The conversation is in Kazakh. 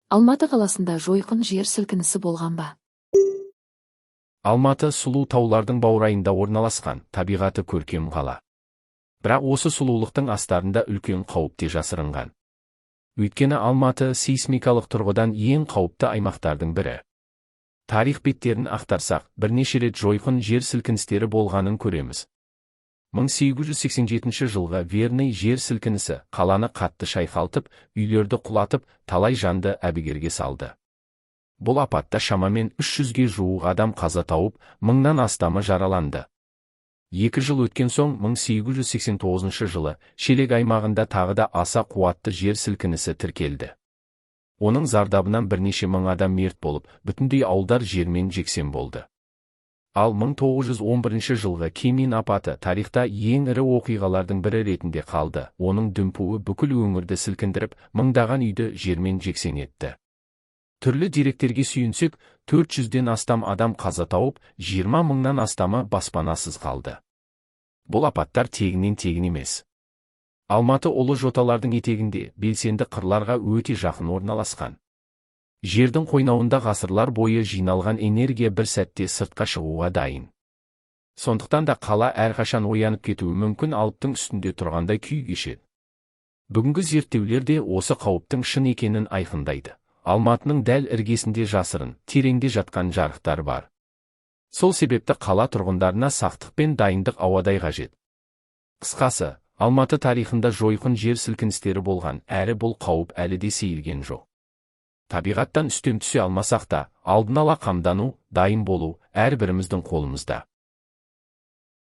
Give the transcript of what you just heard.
Алматы қаласында жойқын жер сілкінісі болған ба? Алматы сұлу таулардың баурайында орналасқан, табиғаты көркем қала. Бірақ осы сұлулықтың астарында үлкен қауіп те жасырынған. Өйткені Алматы сейсмикалық тұрғыдан ең қауіпті аймақтардың бірі. Тарих беттерін ақтарсақ, бірнеше рет жойқын жер сілкіністері болғанын көреміз. 1887 жылғы Верный жер сілкінісі қаланы қатты шайқалтып, үйлерді құлатып, талай жанды әбігерге салды. Бұл апатта шамамен 300-ге жуық адам қаза тауып, 1000-нан астамы жараланды. 2 жыл өткен соң 1889 жылы Шелек аймағында тағы да аса қуатты жер сілкінісі тіркелді. Оның зардабынан бірнеше мың адам мерт болып, бүтіндей ауылдар жермен жексен болды. Ал 1911 жылғы Кемин апаты тарихта ең ірі оқиғалардың бірі ретінде қалды. Оның дүмпуі бүкіл өңірді сілкіндіріп, мыңдаған үйді жермен жексен етті. Түрлі деректерге сүйенсек, 400-ден астам адам қаза тауып, 20 мыңнан астамы баспанасыз қалды. Бұл апаттар тегінен емес. Алматы ұлы жоталардың етегінде, белсенді қырларға өте жақын орналасқан. Жердің қойнауында ғасырлар бойы жиналған энергия бір сәтте сыртқа шығуға дайын. Сондықтан да қала әрқашан оянып кетуі мүмкін, алыптың үстінде тұрғандай күй кешеді. Бүгінгі зерттеулер де осы қауіптің шын екенін айқындайды. Алматының дәл іргесінде жасырын, тереңде жатқан жарықтар бар. Сол себепті қала тұрғындарына сақтық пен дайындық ауадай қажет. Қысқасы, Алматы тарихында жойқын жер сілкіністері болған, әрі бұл қауіп әлі де сейілген жоқ. Табиғаттан үстем түсе алмасақ та, алдын ала қамдану, дайын болу әрбіріміздің қолымызда.